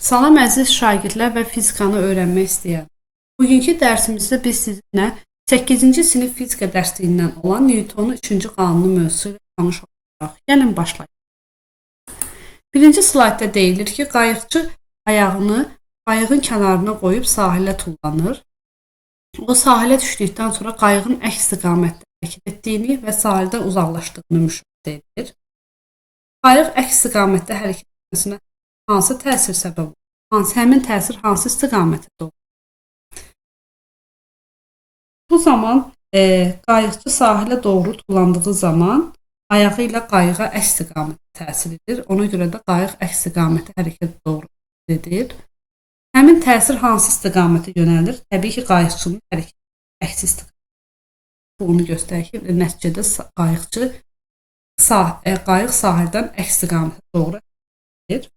Salam əziz şagirdlər və fizikanı öyrənmək istəyən. Bugünkü dərsimizdə biz sizinlə 8-ci sinif fizika dərsliyindən olan Newtonun 3-cü qanunu mövzusu ilə tanış olacaq. Gəlin başlayaq. Birinci slaydda deyilir ki, qayıqçı ayağını qayığın kənarına qoyub sahilə tullanır. O sahilə düşdükdən sonra qayığın əks istiqamətdə hərəkət etdiyini və sahildən uzaqlaşdığını müşahidə edir. Qayıq əks istiqamətdə hərəkət etməsinə hansı təsir səbəb olur? Həmin təsir hansı istiqamətə doğru? Bu zaman qayıqçı sahilə doğru tullandığı zaman ayağı ilə qayığa əks istiqamətə təsir edir. Ona görə də qayıq əks istiqamətə hərəkət doğru edir. Həmin təsir hansı istiqamətə yönəlir? Təbii ki, qayıqçının hərəkəti əks istiqamətə. Bunu göstərir ki, nəticədə qayıq sahildən əks istiqamətə doğru edir.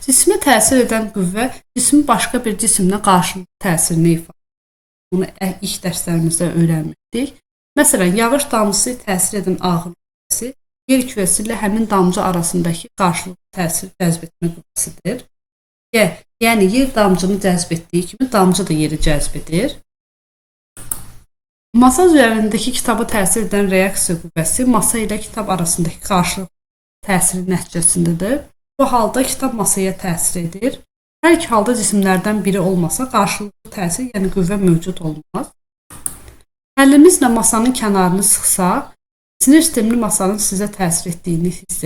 Cismə təsir edən qüvvə cismin başqa bir cismlə qarşılıqlı təsirini ifadə edir. Bunu ilk dərslərimizdə öyrənmişdik. Məsələn, yağış damcısı təsir edən ağırlıq kütləsi yer kütləsi ilə həmin damcı arasındakı qarşılıqlı təsir cəzb etmə qüvvəsidir. Yəni, yer damcını cəzb etdiyi kimi damcı da yeri cəzb edir. Masa üzərindəki kitaba təsir edən reaksiya qüvvəsi masa ilə kitab arasındakı qarşılıqlı təsirin nəticəsindədir. Bu halda kitab masaya təsir edir. Hər iki halda cisimlərdən biri olmasa qarşılıqlı təsir, yəni qüvvə mövcud olmaz. Əlimizlə masanın kənarını sıxsaq, sinir sistemli masanın sizə təsir etdiyini hiss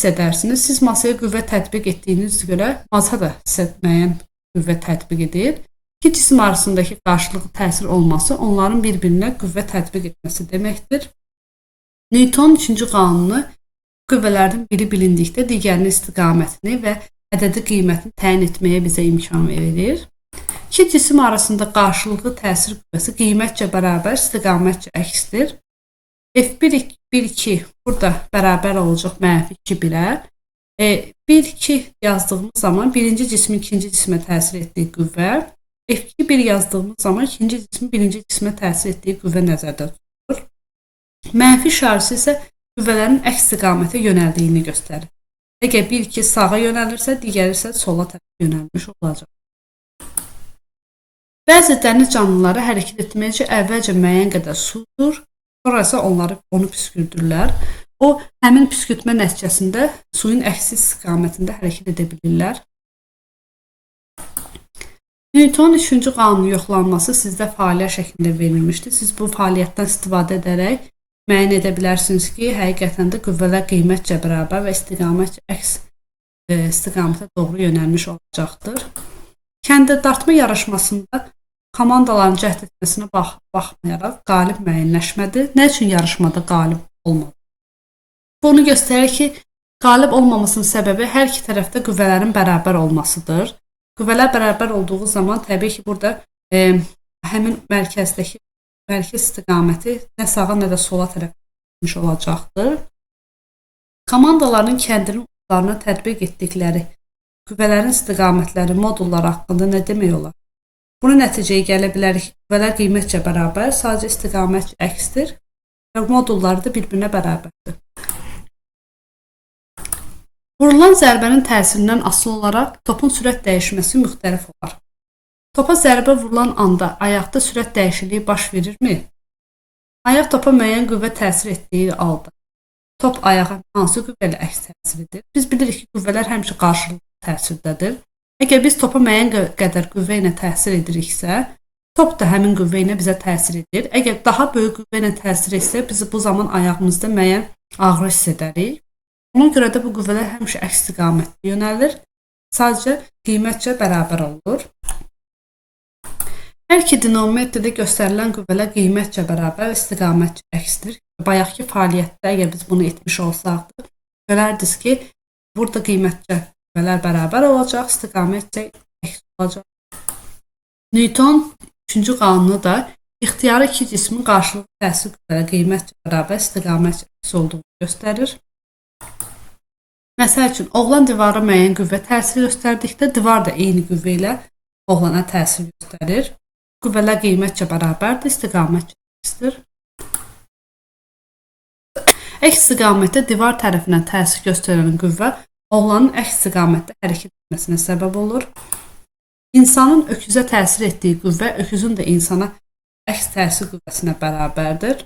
edərsiniz. Siz masaya qüvvə tətbiq etdiyiniz görə masa da sizə müəyyən qüvvə tətbiq edir. İki cisim arasındakı qarşılıqlı təsir olması onların bir-birinə qüvvə tətbiq etməsi deməkdir. Newtonun 3-cü qanunu qüvvələrdən biri bilindikdə digərinin istiqamətini və ədədi qiymətini təyin etməyə bizə imkan verir. İki cisim arasında qarşılıqlı təsir qüvvəsi qiymətcə bərabər, istiqamətcə əksdir. F1-2 burada bərabər olacaq -2-1-ə. 1-2 yazdığımız zaman birinci cismin ikinci cismə təsir etdiyi qüvvə, F2-1 yazdığımız zaman ikinci cismin birinci cismə təsir etdiyi qüvvə nəzərdə tutulur. Mənfi işarəsi isə qüvvələrin əks istiqamətə yönəldiyini göstərir. Əgər 1-2 sağa yönəlirsə, digəri isə sola tərəf yönəlmiş olacaq. Bəzi dəniz canlıları hərəkət etmək üçün əvvəlcə müəyyən qədər sudur, sonra isə onu püskürdürlər. O, həmin püskürtmə nəticəsində suyun əksi istiqamətində hərəkət edə bilirlər. Newtonun 3-cü qanunun yoxlanması sizdə fəaliyyət şəklində verilmişdir. Siz bu fəaliyyətdən istifadə edərək müəyyən edə bilərsiniz ki, həqiqətən də qüvvələr qiymətcə bərabər və istiqamətcə əks istiqamətə doğru yönəlmiş olacaqdır. Kəndə dartma yarışmasında komandaların cəhd etməsinə baxmayaraq qalib müəyyənləşmədi. Nə üçün yarışmada qalib olmadı? Bunu göstərir ki, qalib olmamasının səbəbi hər iki tərəfdə qüvvələrin bərabər olmasıdır. Qüvvələr bərabər olduğu zaman təbii ki, burada həmin mərkəz istiqaməti nə sağa, nə də sola tərəf etmiş olacaqdır. Komandaların kəndinin uclarına tətbiq etdikləri qüvvələrin istiqamətləri, modulları haqqında nə demək olar? Buna nəticəyə gələ bilərik ki, qüvvələr qiymətcə bərabər, sadəcə istiqamət əksdir və modulları da bir-birinə bərabərdir. Vurulan zərbənin təsirindən asılı olaraq topun sürət dəyişməsi müxtəlif olar. Topa zərbə vurulan anda ayaqda sürət dəyişikliyi baş verirmi? Ayaq topa müəyyən qüvvə təsir etdiyi halda top ayağa hansı qüvvə ilə əks təsir edir? Biz bilirik ki, qüvvələr həmişə qarşılıqlı təsirdədir. Əgər biz topa müəyyən qədər qüvvə ilə təsir ediriksə, top da həmin qüvvə ilə bizə təsir edir. Əgər daha böyük qüvvə ilə təsir etsə, biz bu zaman ayağımızda müəyyən ağrı hiss edərik. Ona görə də bu qüvvələr həmişə əks istiqamətdə yönəlir. Sadəcə qiymətcə bərabər olur. Hər iki dinometrdə göstərilən qüvvələr qiymətcə bərabər, istiqamətcə əksdir. Bayaqki fəaliyyətdə əgər biz bunu etmiş olsaqdır, görərdiniz ki, burada qiymətcə qüvvələr bərabər olacaq, istiqamətcə əks olacaq. Newton 3-cü qanunu da ixtiyari iki cismin qarşılıqlı təsir qüvvələri qiymətcə bərabər, istiqamətcə əks olduğunu göstərir. Məsəl üçün, oğlan divara müəyyən qüvvə təsir göstərdikdə, divar da eyni qüvvə ilə oğlana təsir göstərir. Qüvvələr qiymətcə bərabərdir, istiqamətcə əksdir. Əks istiqamətdə divar tərəfindən təsir göstərən qüvvə oğlanın əks istiqamətdə hərəkət etməsinə səbəb olur. İnsanın öküzə təsir etdiyi qüvvə öküzün də insana əks təsir qüvvəsinə bərabərdir.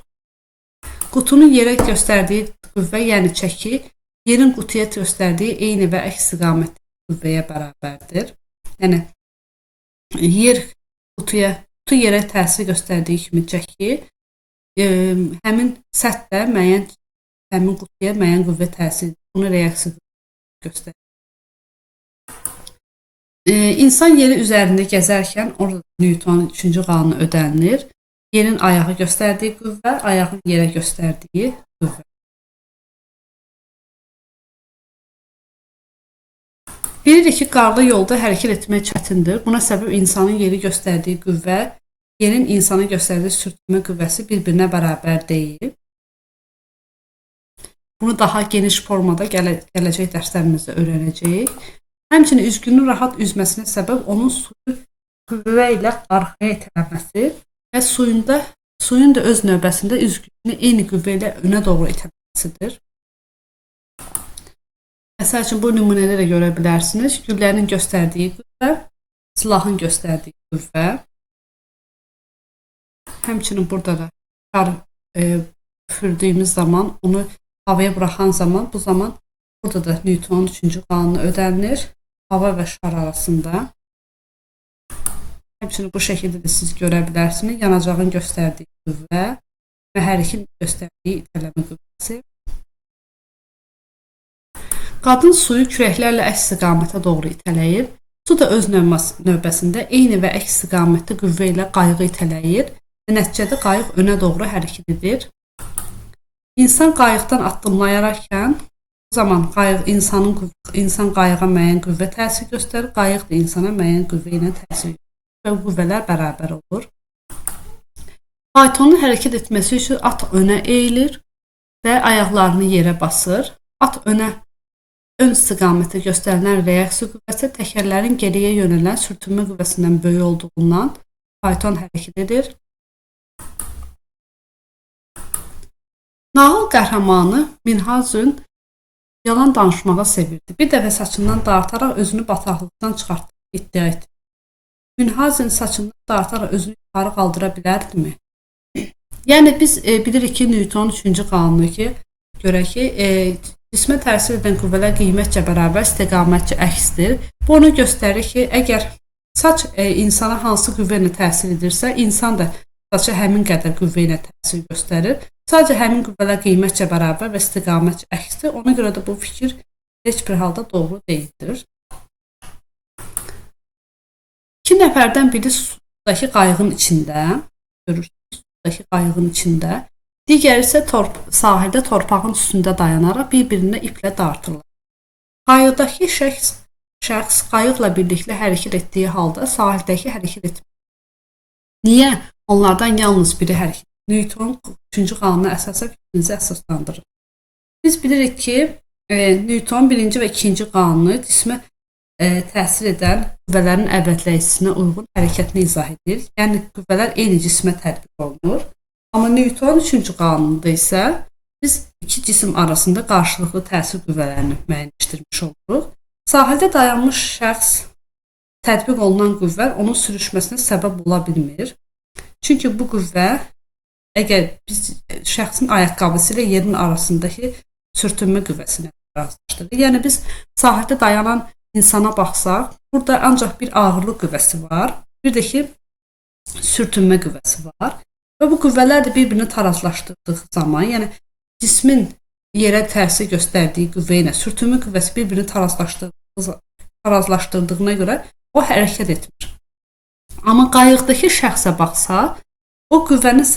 Qutunun yerə göstərdiyi qüvvə, yəni çəki, yerin qutuya göstərdiyi eyni və əks istiqamətli qüvvəyə bərabərdir. Yəni qutu yerə təsir göstərdiyi kimi çəki, həmin səthdə həmin qutuya müəyyən qüvvə təsir edir. Bunu reaksiya göstərir. İnsan yeri üzərində gəzərkən orada Newtonun 3-cü qanunu ödənilir. Yerin ayağı göstərdiyi qüvvə, ayağın yerə göstərdiyi qüvvə. Bilirik ki, qarlı yolda hərəkət etmək çətindir. Buna səbəb insanın yeri göstərdiyi qüvvə, yerin insana göstərdiyi sürtünmə qüvvəsi bir-birinə bərabər deyil. Bunu daha geniş formada gələcək dərslərimizdə öyrənəcəyik. Həmçinin üzgünün rahat üzməsinə səbəb onun suyu qüvvə ilə arxaya itələməsi və suyun da öz növbəsində üzgününü eyni qüvvə ilə önə doğru itələməsidir. Məsəl üçün, bu nümunələrə görə bilərsiniz. Güllənin göstərdiyi qüvvə, silahın göstərdiyi qüvvə. Həmçinin burada da şar üfürdüyümüz zaman, onu havaya buraxan zaman, bu zaman burada da Newtonun 3-cü qanunu ödənilir. Hava və şar arasında. Həmçinin bu şəkildə də siz görə bilərsiniz. Yanacağın göstərdiyi qüvvə və hərikin göstərdiyi itələmə qüvvəsi. Qadın suyu kürəklərlə əks istiqamətə doğru itələyir. Su da öz növbəsində eyni və əks istiqamətli qüvvə ilə qayığı itələyir və nəticədə qayıq önə doğru hərəkət edir. İnsan qayıqdan addımlayarkən bu zaman insan qayığa müəyyən qüvvə təsir göstərir, qayıq da insana müəyyən qüvvə ilə təsir göstərir və qüvvələr bərabər olur. Faytonun hərəkət etməsi üçün at önə eyilir və ayaqlarını yerə basır. At ön istiqamətə göstərilən reaksiya qüvvəsi təkərlərin geriyə yönələn sürtünmə qüvvəsindən böyük olduğundan fayton hərəkət edir. Nağıl qəhrəmanı Minhazün yalan danışmağa sevirdi. Bir dəfə saçından dartaraq özünü bataqlıqdan çıxartdığını iddia etdi. Minhazün saçından dartaraq özünü yuxarı qaldıra bilərdimi? Yəni biz bilirik ki, Newtonun 3-cü qanunu görə ki, cismə təsir edən qüvvələr qiymətcə bərabər, istiqamətcə əksdir. Bu onu göstərir ki, əgər saç insana hansı qüvvə ilə təsir edirsə, insan da saça həmin qədər qüvvə ilə təsir göstərir. Sadəcə həmin qüvvələr qiymətcə bərabər və istiqamətcə əksdir. Ona görə də bu fikir heç bir halda doğru deyildir. İki nəfərdən biri sudakı qayığın içində, görürsünüz, sudakı qayığın içində, digəri isə sahildə torpağın üstündə dayanaraq bir-birinə iplə dartırlar. Qayıqdakı şəxs qayıqla birlikdə hərəkət etdiyi halda sahildəki hərəkət etmir. Niyə? Onlardan yalnız biri hərəkət edir. Newtonun 3-cü qanununa əsasən fikrinizi əsaslandırır. Biz bilirik ki, Newtonun 1-ci və 2-ci qanunu cismə təsir edən qüvvələrin əvəzləyicisinə uyğun hərəkətini izah edir. Yəni, qüvvələr eyni cismə tətbiq olunur. Amma Newtonun 3-cü qanununda isə biz iki cisim arasında qarşılıqlı təsir qüvvələrini müəyyənləşdirmiş oluruq. Sahildə dayanmış şəxs tətbiq olunan qüvvə onun sürüşməsinə səbəb ola bilmir. Çünki bu qüvvə, əgər biz şəxsin ayaqqabısı ilə yerin arasındakı sürtünmə qüvvəsinə razılaşdırırıq. Yəni biz sahildə dayanan insana baxsaq, burada ancaq bir ağırlıq qüvvəsi var, bir də ki, sürtünmə qüvvəsi var. Və bu qüvvələr də bir-birini tarazlaşdırdığı zaman, yəni cismin yerə təsir göstərdiyi qüvvə ilə sürtünmə qüvvəsi bir-birini tarazlaşdırdığına görə o hərəkət etmir. Amma qayıqdakı şəxsə baxsa, o qüvvənin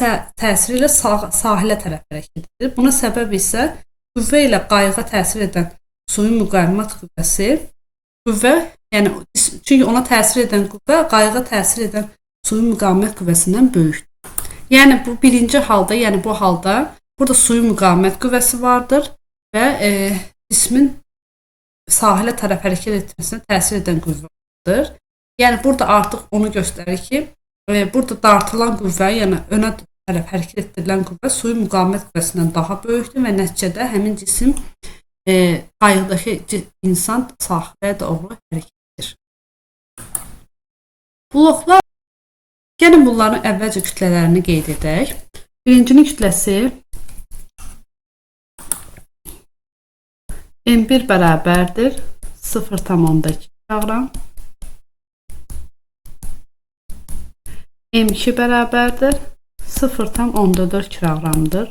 təsiri ilə sahilə tərəf hərəkət edir. Buna səbəb isə qüvvə ilə qayığa təsir edən suyun müqavimat qüvvəsi, yəni çünki ona təsir edən qüvvə qayığa təsir edən suyun müqavimət qüvvəsindən böyükdür. Yəni bu birinci halda, yəni bu halda burada suyun müqavimət qüvvəsi vardır və cismin sahilə tərəf hərəkət etməsinə təsir edən qüvvə vardır. Yəni burada artıq onu göstərir ki, burada dartılan qüvvə, yəni önə tərəf hərəkət etdirilən qüvvə suyun müqavimət qüvvəsindən daha böyükdür və nəticədə həmin cisim qayıqdakı insan sahilə doğru hərəkət edir. Bloklar, gəlin bunların əvvəlcə kütlələrini qeyd edək. Birincinin kütləsi M1 bərabərdir 0,2 kiloqram. M2 bərabərdir 0,4 kiloqramdır.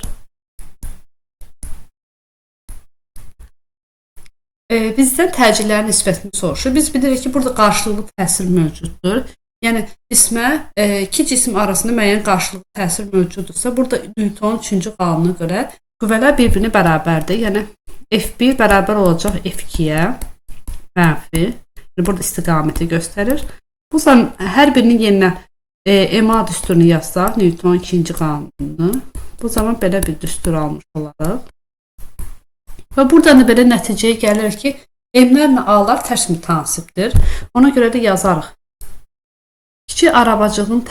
Bizdən təcillərin nisbətini soruşur. Biz bilirik ki, burada qarşılıqlı təsir mövcuddur. Yəni, iki cisim arasında müəyyən qarşılıqlı təsir mövcuddursa, burada Newtonun 3-cü qanununa görə qüvvələr bir-birini bərabərdir. Yəni, F1 bərabər olacaq F2-yə, mənfi. Burada istiqaməti göstərir. Bu zaman hər birinin yerinə MA düsturunu yazsaq, Newtonun 2-ci qanununu, bu zaman belə bir düstur almış olaraq. Və buradan da belə nəticəyə gəlir ki, M-lərlə A-lar tərs mütənasibdir. Ona görə də yazarıq. Kiçik arabacığın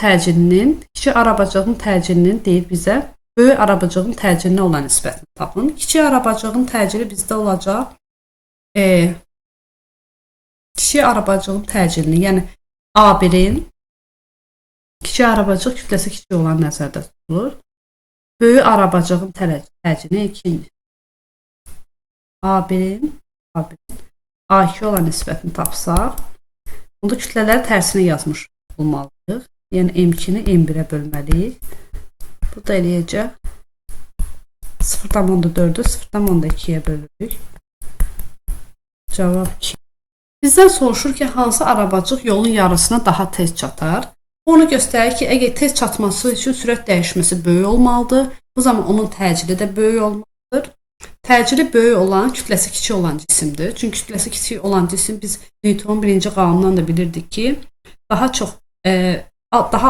təcilinin deyir bizə, böyük arabacığın təcilinə olan nisbətini tapın. Kiçik arabacığın təcili bizdə olacaq. Kiçik arabacığın təcilini, yəni A1-in kiçik arabacıq kütləsi kiçik olan nəzərdə tutulur. Böyük arabacığın təcilini 2-dir. A1-in A2 olan nisbətini tapsaq, bunda kütlələri tərsinə yazmış olmalıyıq. Yəni M2-ni M1-ə bölməliyik. Burada eləyəcək 0,4-ü 0,2-yə bölürük. Cavab 2. Bizdən soruşur ki, hansı arabacıq yolun yarısına daha tez çatar? Onu göstərir ki, əgər tez çatması üçün sürət dəyişməsi böyük olmalıdır. Bu zaman onun təcili də böyük olmalıdır. Təcili böyük olan, kütləsi kiçik olan cisimdir. Çünki kütləsi kiçik olan cisim biz Newtonun 1-ci qanunundan da bilirdik ki, daha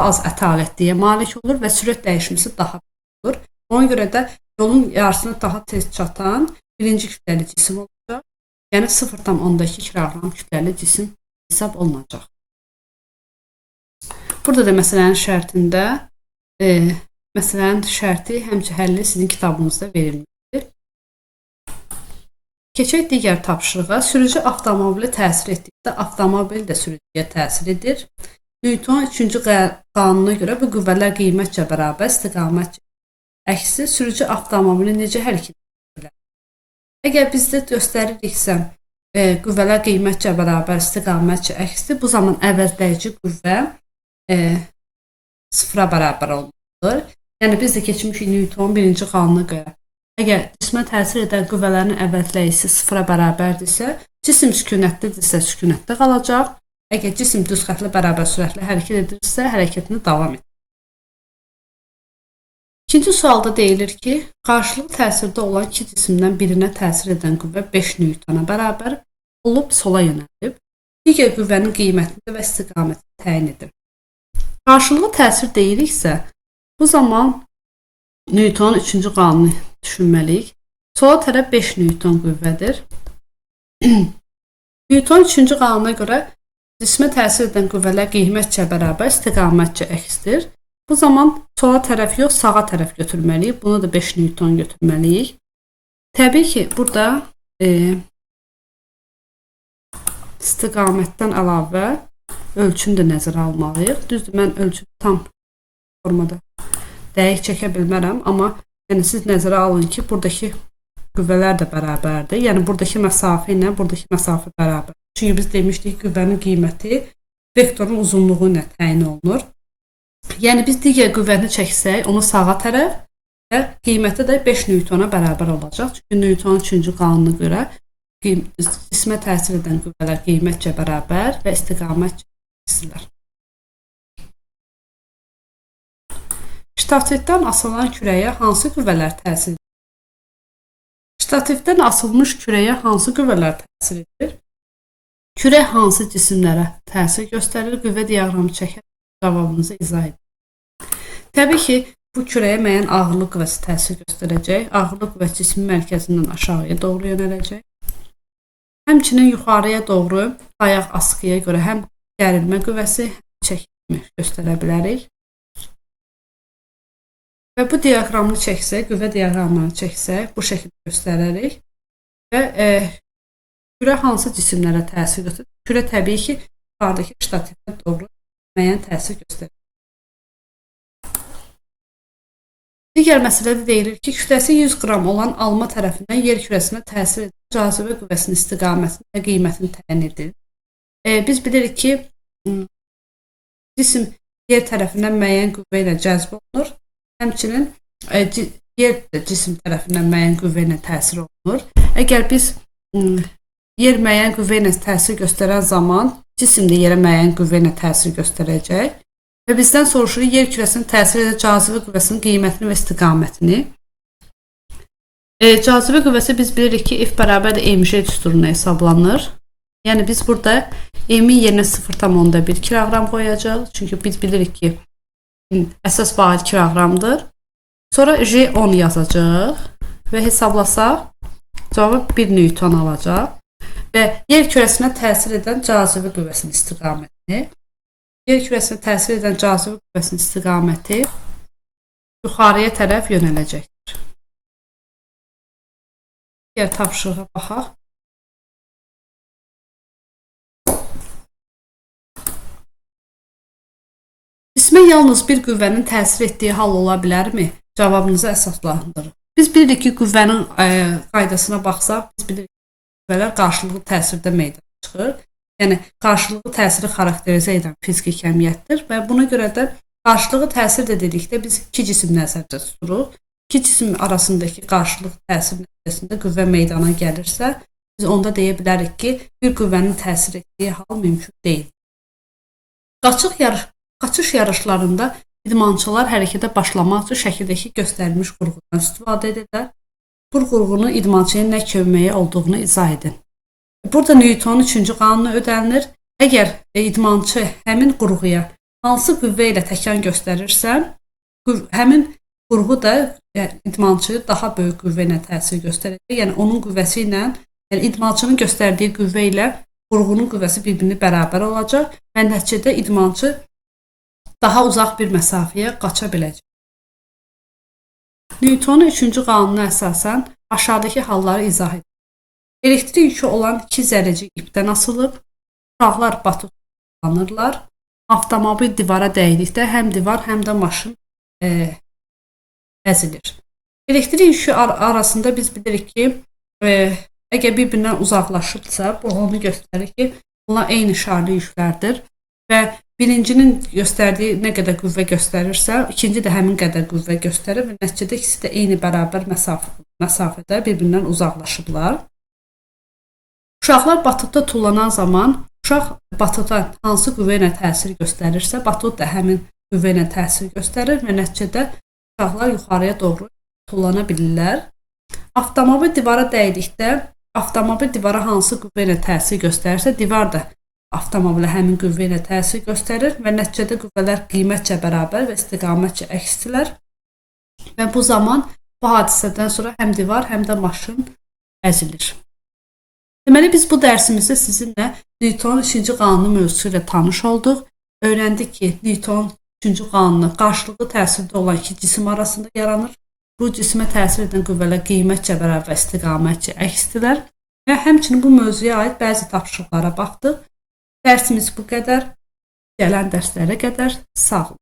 az ətalətliyə malik olur və sürət dəyişməsi daha böyük olur. Ona görə də yolun yarısına daha tez çatan birinci kütləli cisim olacaq. Yəni 0,2 kiloqram kütləli cisim hesab olunacaq. Burada da məsələnin şərtində, məsələnin şərti həmçə həlli sizin kitabınızda verilmişdir. Keçək digər tapşırığa. Sürücü avtomobili təsir etdikdə avtomobil də sürücüyə təsir edir. Newtonun 3-cü qanununa görə bu qüvvələr qiymətcə bərabər istiqamətcə. Əksi, sürücü avtomobili necə hərəkət edir? Əgər bizdə göstəririksə, qüvvələr qiymətcə bərabər istiqamətcə əksdir, bu zaman əvəzləyici qüvvə sıfıra bərabər olmalıdır. Yəni, biz də keçmişik Newtonun 1-ci qanununa görə. Əgər cismə təsir edən qüvvələrin əvəzləyicisi sıfıra bərabərdirsə, cisim sükunətlidirsə sükunətdə qalacaq. Əgər cisim düz xətlə bərabər sürətlə hərəkət edirsə, hərəkətini davam edir. İkinci sualda deyilir ki, qarşılıqlı təsirdə olan iki cisimdən birinə təsir edən qüvvə 5 Newtona bərabər olub sola yönəlib, digər qüvvənin qiymətini və istiqamətini təyin edir. Qarşılıqlı təsir deyiriksə, bu zaman Newtonun 3-cü qanunu düşünməliyik. Sola tərəf 5 Newton qüvvədir. Newtonun 3-cü qanununa görə cismə təsir edən qüvvələr qiymətcə bərabər istiqamətcə əksdir. Bu zaman sola tərəf yox, sağa tərəf götürməliyik. Buna da 5 Newton götürməliyik. Təbii ki, burada istiqamətdən əlavə ölçünü də nəzərə almalıyıq. Düzdür, mən ölçünü tam formada dəqiq çəkə bilmərəm, amma siz nəzərə alın ki, buradakı qüvvələr də bərabərdir. Yəni, buradakı məsafə ilə buradakı məsafə bərabər. Çünki biz demişdik, qüvvənin qiyməti vektorun uzunluğu ilə təyin olunur. Yəni, biz digər qüvvəni çəksək, onu sağa tərəf və qiyməti də 5 Newtona bərabər olacaq. Çünki Newtonun 3-cü qanununa görə cismə təsir edən qüvvələr qiymətcə bərabər və istiqamətcə əksdirlər. Ştativdən asılan kürəyə hansı qüvvələr təsir edir? Ştativdən asılmış kürəyə hansı qüvvələr təsir edir? Kürə hansı cisimlərə təsir göstərir? Qüvvə diaqramı çəkərək cavabınızı izah edin. Təbii ki, bu kürəyə müəyyən ağırlıq qüvvəsi təsir göstərəcək. Ağırlıq qüvvəsi cismin mərkəzindən aşağıya doğru yönələcək. Həmçinin yuxarıya doğru ayaq askıya görə həm gərilmə qüvvəsi, həm çəkimi göstərə bilərik. Və bu diaqramını çəksək, qüvvə diaqramını çəksək, bu şəkildə göstərərik. və kürə hansı cisimlərə təsir göstərir? Kürə təbii ki, yuxarıdakı ştativə doğru müəyyən təsir göstərir. Digər məsələdə deyilir ki, kütləsi 100 qram olan alma tərəfindən yer kürəsinə təsir edən cazibə qüvvəsinin istiqamətini və qiymətini təyin edir. Biz bilirik ki, cisim yer tərəfindən müəyyən qüvvə ilə cəzb olunur. Həmçinin yer də cisim tərəfindən müəyyən qüvvə ilə təsir olunur. Əgər biz yer müəyyən qüvvə ilə təsir göstərən zaman cisim də yerə müəyyən qüvvə ilə təsir göstərəcək. Və bizdən soruşur yer kürəsinin təsir edən cazibə qüvvəsinin qiymətini və istiqamətini. Cazibə qüvvəsi biz bilirik ki, F bərabər mj düsturuna hesablanır. Yəni biz burada m-in yerinə 0,1 kiloqram qoyacaq. Çünki biz bilirik ki, əsas vahid kiloqramdır. Sonra j 10 yazacaq və hesablasaq cavab 1 newton alacaq. Və yer kürəsinə təsir edən cazibə qüvvəsinin istiqamətini. Yer kürəsinə təsir edən cazibə qüvvəsinin istiqaməti yuxarıya tərəf yönələcəkdir. Digər tapşırığa baxaq. Cismə yalnız bir qüvvənin təsir etdiyi hal ola bilərmi? Cavabınızı əsaslandırın. Biz bilirik ki, qüvvənin qaydasına baxsaq, biz bilirik ki, qüvvələr qarşılıqlı təsirdə meydana çıxır. Yəni, qarşılıqlı təsiri xarakterizə edən fiziki kəmiyyətdir və buna görə də qarşılıqlı təsir də dedikdə biz iki cisim nəzərdə tuturuq. İki cisim arasındakı qarşılıqlı təsir nəticəsində qüvvə meydana gəlirsə, biz onda deyə bilərik ki, bir qüvvənin təsir etdiyi hal mümkün deyil. Qaçış yarışlarında idmançılar hərəkətə başlamaq üçün şəkildəki göstərilmiş qurğudan istifadə edirlər. Bu qurğunun idmançıya nə köməyi olduğunu izah edin. Burada Newtonun 3-cü qanunu ödənilir. Əgər idmançı həmin qurğuya hansı qüvvə ilə təkan göstərirsə, həmin qurğu da idmançıya daha böyük qüvvə ilə təsir göstərəcək. Yəni onun qüvvəsi ilə, yəni idmançının göstərdiyi qüvvə ilə qurğunun qüvvəsi bir-birini bərabər olacaq və nəticədə idmançı daha uzaq bir məsafəyə qaça biləcək. Newtonun 3-cü qanununa əsasən aşağıdakı halları izah edir. Elektrik yükü olan iki zərrəcik ipdən asılıb, uşaqlar batut kullanırlar. Avtomobil divara dəydikdə həm divar, həm də maşın əzilir. Elektrik yükü arasında biz bilirik ki, əgər bir-birindən uzaqlaşıbsa, bu onu göstərir ki, bunlar eyni şarlı yüklərdir və birincinin göstərdiyi nə qədər qüvvə göstərirsə, ikinci də həmin qədər qüvvə göstərir və nəticədə ikisi də eyni bərabər məsafədə bir-birindən uzaqlaşıblar. Uşaqlar batutda tullanan zaman, uşaq batuta hansı qüvvə ilə təsir göstərirsə, batut da həmin qüvvə ilə təsir göstərir və nəticədə uşaqlar yuxarıya doğru tullana bilirlər. Avtomobil divara dəydikdə, avtomobil divara hansı qüvvə ilə təsir göstərirsə, divar da avtomobilə həmin qüvvə ilə təsir göstərir və nəticədə qüvvələr qiymətcə bərabər və istiqamətcə əksdirlər. Və bu zaman bu hadisədən sonra həm divar, həm də maşın əzilir. Deməli, biz bu dərsimizdə sizinlə Newtonun 3-cü qanunu mövzusu ilə tanış olduq. Öyrəndik ki, Newtonun 3-cü qanunu qarşılıqlı təsirdə olan iki cisim arasında yaranır. Bu cisimə təsir edən qüvvələr qiymətcə bərabər və istiqamətcə əksdirlər. Və həmçinin bu mövzuya aid bəzi tapşırıqlara baxdıq. Dərsimiz bu qədər. Gələn dərslərə qədər sağ olun.